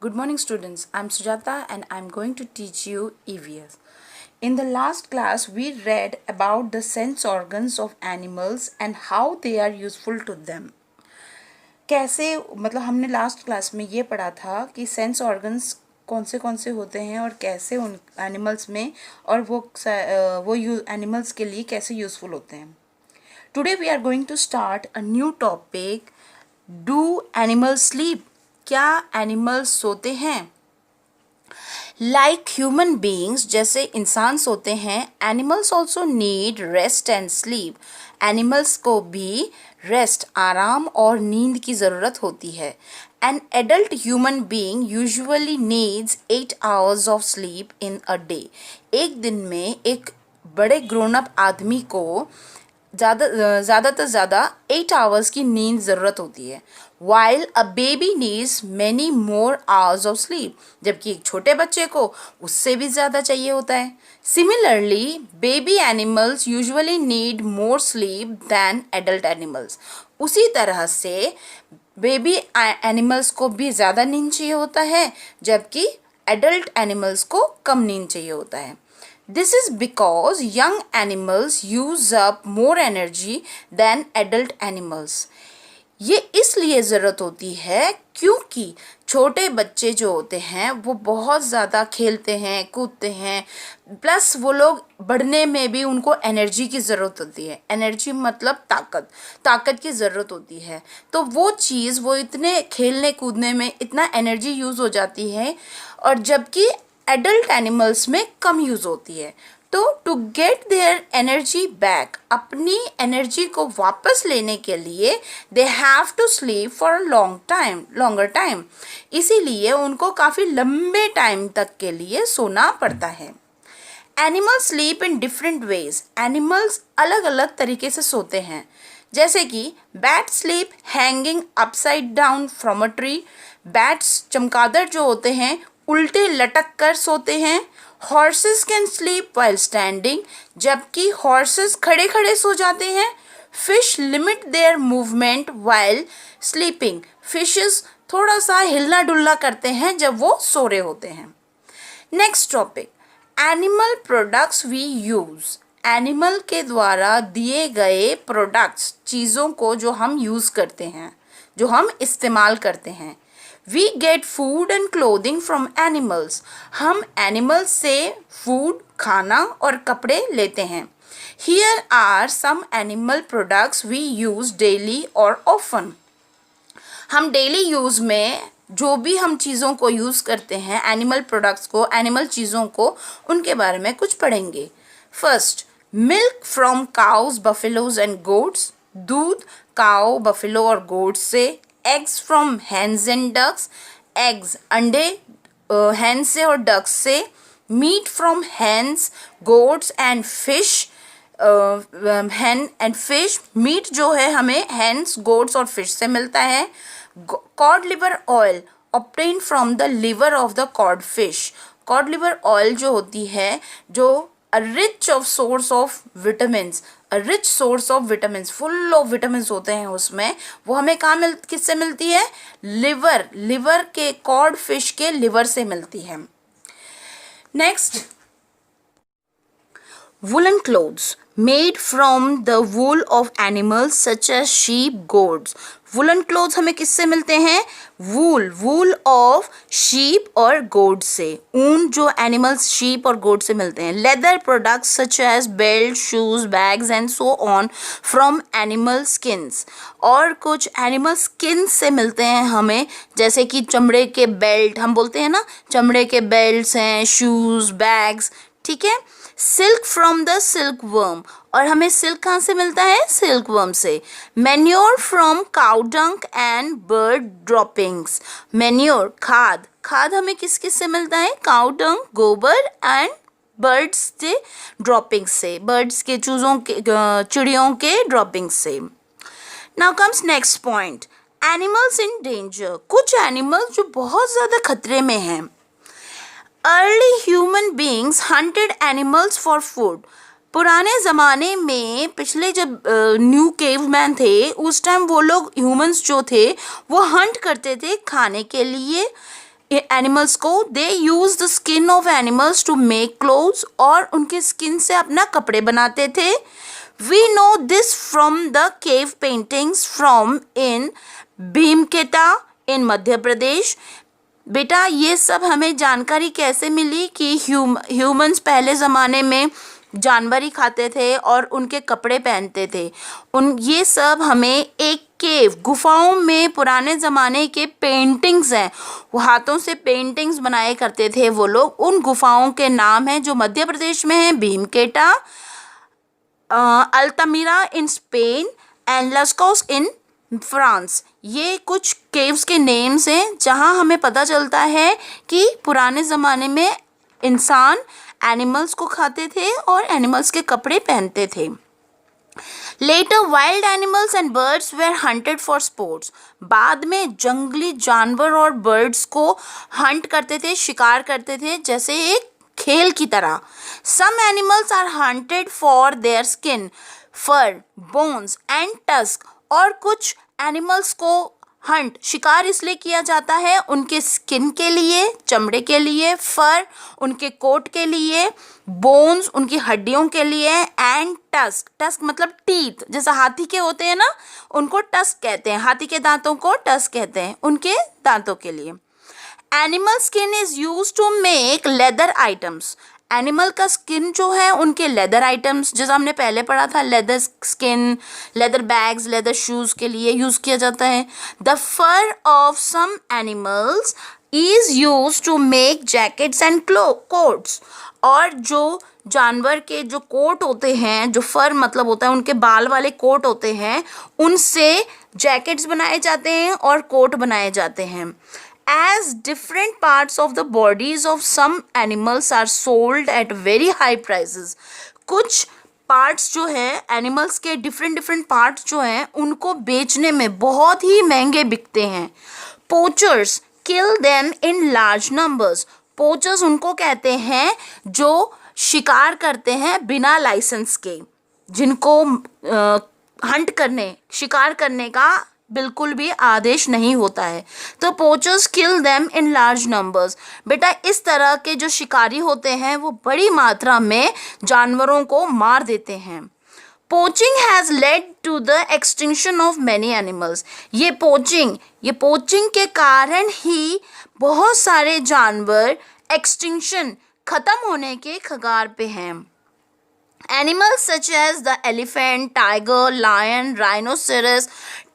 Good morning, students. I'm Sujata and I'm going to teach you EVS. In the last class, we read about the sense organs of animals and how they are useful to them. कैसे मतलब हमने last class में ये पढ़ा था कि sense organs कौन से होते हैं और कैसे उन एनिमल्स में और वो एनिमल्स के लिए कैसे यूज़फुल होते हैं. Today we are going to start a new topic. Do animals sleep? क्या एनिमल्स सोते हैं? लाइक ह्यूमन बींग्स, जैसे इंसान सोते हैं, animals also need rest and sleep. Animals को भी रेस्ट, आराम और नींद की ज़रूरत होती है. An adult human being usually needs 8 hours of sleep in a day. एक दिन में एक बड़े ग्रोन अप आदमी को ज़्यादा 8 hours की नींद ज़रूरत होती है. While a baby needs many more hours of sleep, जबकि एक छोटे बच्चे को उससे भी ज़्यादा चाहिए होता है. Similarly baby animals usually need more sleep than adult animals. उसी तरह से बेबी एनिमल्स को भी ज़्यादा नींद चाहिए होता है, जबकि एडल्ट एनिमल्स को कम नींद चाहिए होता है. This is because young animals use up more energy than adult animals. ये इसलिए ज़रूरत होती है क्योंकि छोटे बच्चे जो होते हैं वो बहुत ज़्यादा खेलते हैं, कूदते हैं, प्लस वो लोग बढ़ने में भी उनको एनर्जी की ज़रूरत होती है. एनर्जी मतलब ताकत की ज़रूरत होती है. तो वो चीज़ वो इतने खेलने कूदने में इतना एनर्जी यूज़ हो जाती है, और जबकि एडल्ट एनिमल्स में कम यूज़ होती है. तो to get their energy back, अपनी एनर्जी को वापस लेने के लिए they have to sleep for longer time. इसीलिए उनको काफ़ी लंबे टाइम तक के लिए सोना पड़ता है. Animals sleep in different ways. Animals अलग अलग तरीके से सोते हैं, जैसे कि bat sleep hanging upside down from a tree. Bats, चमगादड़ जो होते हैं, उल्टे लटक कर सोते हैं. Horses can sleep while standing, जबकि हॉर्सेस खड़े खड़े सो जाते हैं. Fish limit there movement while sleeping. Fishes थोड़ा सा हिलना डुलना करते हैं जब वो सो रहे होते हैं. Next topic, animal products we use. Animal के द्वारा दिए गए प्रोडक्ट्स, चीज़ों को जो हम यूज़ करते हैं, जो हम इस्तेमाल करते हैं. We get food and clothing from animals. हम एनिमल्स से फूड, खाना और कपड़े लेते हैं. Here are some animal products we use daily or often. हम डेली यूज़ में जो भी हम चीज़ों को यूज़ करते हैं, एनिमल प्रोडक्ट्स को, एनिमल चीज़ों को, उनके बारे में कुछ पढ़ेंगे. First, milk from cows, buffaloes and goats. दूध काउ, बफेलो और गोट्स से. Eggs from hens and ducks. Eggs, अंडे हैंस से और डक्स से. Meat from hens, goats and fish. Hen and fish, meat जो है हमें हैंस, गोट्स और फिश से मिलता है. Cod liver oil obtain from the liver of the code fish. Cod liver oil जो होती है, जो a rich source of vitamins, a rich source of vitamins, full of vitamins होते हैं उसमें. वो हमें किससे मिलती है? लिवर के, कॉड फिश के लिवर से मिलती है. Next, woolen clothes made from the wool of animals such as sheep, goats. Woollen clothes हमें किससे मिलते हैं? वूल ऑफ शीप और गोट से. ऊन जो एनिमल्स शीप और गोट से मिलते हैं. Leather products such as belt, shoes, bags and so on from animal skins. और कुछ एनिमल स्किन से मिलते हैं हमें, जैसे कि चमड़े के बेल्ट, हम बोलते हैं ना, चमड़े के बेल्ट्स हैं, शूज, बैग्स, ठीक है. Silk from the silk worm, और हमें सिल्क कहाँ से मिलता है? सिल्क वर्म से. Manure from cow dung and bird droppings. Manure, खाद हमें किस से मिलता है? काउ डंग, गोबर एंड बर्ड्स से ड्रॉपिंग्स से, बर्ड्स के, चूज़ों के, चिड़ियों के ड्रॉपिंग्स से. Now comes next point, animals in danger. कुछ एनिमल्स जो बहुत ज़्यादा खतरे में हैं. Early human beings hunted animals for food. पुराने ज़माने में, पिछले जब न्यू केवमैन थे, उस टाइम वो लोग, ह्यूमंस जो थे, वो हंट करते थे खाने के लिए एनिमल्स को, they use the skin of animals to make clothes, और उनके स्किन से अपना कपड़े बनाते थे. We know this from the cave paintings from in Bhimbetka in Madhya Pradesh. बेटा ये सब हमें जानकारी कैसे मिली कि ह्यूमंस पहले ज़माने में जानवर ही खाते थे और उनके कपड़े पहनते थे. ये सब हमें एक केव, गुफाओं में पुराने ज़माने के पेंटिंग्स हैं, वो हाथों से पेंटिंग्स बनाए करते थे वो लोग. उन गुफाओं के नाम हैं जो मध्य प्रदेश में है, Bhimbetka, Altamira in Spain and Lascaux in France. ये कुछ केव्स के नेम्स हैं जहां हमें पता चलता है कि पुराने ज़माने में इंसान एनिमल्स को खाते थे और एनिमल्स के कपड़े पहनते थे. Later wild animals and birds were hunted for sports. बाद में जंगली जानवर और बर्ड्स को हंट करते थे, शिकार करते थे, जैसे एक खेल की तरह. Some animals are hunted for their skin, fur, bones and tusk. और कुछ एनिमल्स को हंट, शिकार इसलिए किया जाता है उनके स्किन के लिए, चमड़े के लिए, फर उनके कोट के लिए, बोन्स उनकी हड्डियों के लिए, एंड टस्क, टस्क मतलब टीथ, जैसे हाथी के होते हैं ना, उनको टस्क कहते हैं, हाथी के दांतों को टस्क कहते हैं, उनके दांतों के लिए. Animal skin is use to make leather items. Animal का स्किन जो है उनके लेदर आइटम्स, जैसा हमने पहले पढ़ा था, leather skin, leather bags, leather shoes के लिए यूज़ किया जाता है. The fur of some animals is use to make jackets and coats. और जो जानवर के जो कोट होते हैं, जो फर मतलब होता है, उनके बाल वाले कोट होते हैं, उनसे जैकेट्स बनाए जाते हैं और कोट बनाए जाते हैं. As different parts of the bodies of some animals are sold at very high prices. कुछ पार्ट्स जो है एनिमल्स के, डिफरेंट पार्ट्स जो हैं उनको बेचने में बहुत ही महंगे बिकते हैं. Poachers kill them in large numbers. Poachers उनको कहते हैं जो शिकार करते हैं बिना लाइसेंस के, जिनको हंट करने, शिकार करने का बिल्कुल भी आदेश नहीं होता है. तो poachers kill them in large numbers. बेटा इस तरह के जो शिकारी होते हैं वो बड़ी मात्रा में जानवरों को मार देते हैं. Poaching has led to the extinction of many animals. ये पोचिंग के कारण ही बहुत सारे जानवर एक्सटिंक्शन, खत्म होने के कगार पे हैं. Animals such as the elephant, tiger, lion, rhinoceros,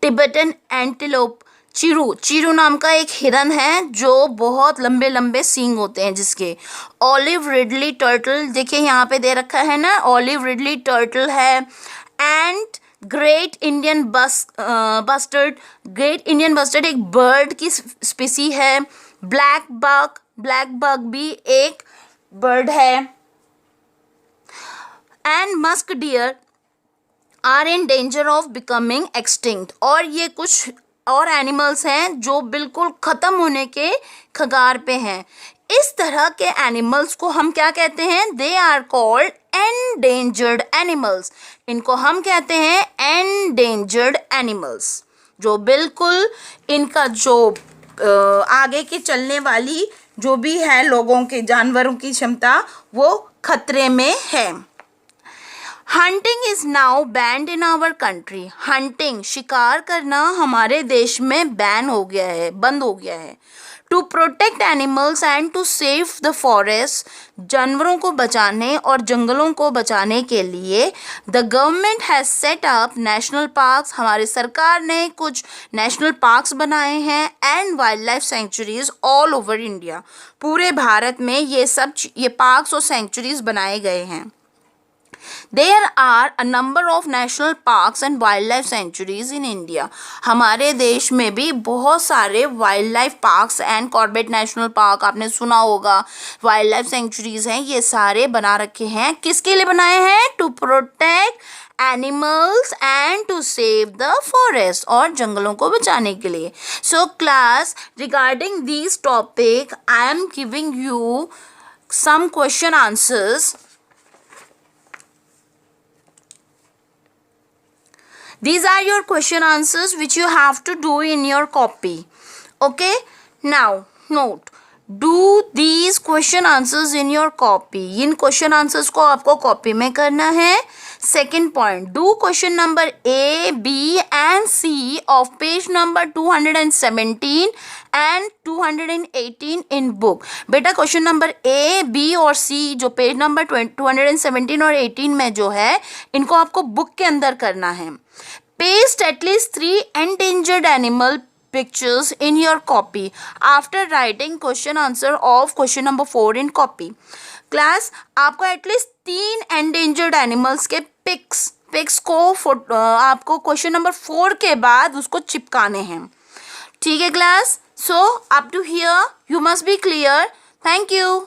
Tibetan antelope, Chiru नाम का एक हिरन है जो बहुत लंबे लंबे सींग होते हैं जिसके. ऑलिव रिडली टर्टल, देखिए यहाँ पे दे रखा है ना, ऑलिव रिडली टर्टल है. एंड ग्रेट इंडियन बस्टर्ड एक बर्ड की स्पीसी है. ब्लैक बग भी एक बर्ड है. And musk deer are in danger of becoming extinct. और ये कुछ और एनिमल्स हैं जो बिल्कुल ख़त्म होने के कगार पे हैं. इस तरह के एनिमल्स को हम क्या कहते हैं? They are called endangered animals. इनको हम कहते हैं एंडेंजर्ड एनिमल्स, जो बिल्कुल इनका जो आगे के चलने वाली जो भी है लोगों के, जानवरों की क्षमता, वो खतरे में है. Hunting is now banned in our country. Hunting, शिकार करना हमारे देश में बैन हो गया है, बंद हो गया है. To protect animals and to save the forest. जानवरों को बचाने और जंगलों को बचाने के लिए the government has set up national parks. हमारी सरकार ने कुछ नेशनल पार्क्स बनाए हैं and wild life sanctuaries all over India. पूरे भारत में ये पार्क्स और सेंचुरीज बनाए गए हैं. There are a number of national parks and wildlife sanctuaries in India. हमारे देश में भी बहुत सारे wild life parks and Corbett national park, आपने सुना होगा, वाइल्ड लाइफ सेंचुरीज हैं, ये सारे बना रखे हैं. किसके लिए बनाए हैं? To protect animals and to save the forest, और जंगलों को बचाने के लिए. So class, regarding this topic I am giving you some question answers. These are your question answers which you have to do in your copy. Okay, now note, do these question answers in your copy, इन question answers को आपको copy में करना है। Second point, do question number A, B and C of page number 217 and 218 in book. बेटा question number A, B और C जो page number 217 और 18 में जो है, इनको आपको बुक के अंदर करना है। Paste at least 3 endangered animal pictures in your copy after writing question answer of question number 4 in copy। Class आपको एटलीस्ट 3 endangered animals के पिक्स को आपको क्वेश्चन नंबर 4 के बाद उसको चिपकाने हैं। ठीक है class, so up to here you must be clear. Thank you.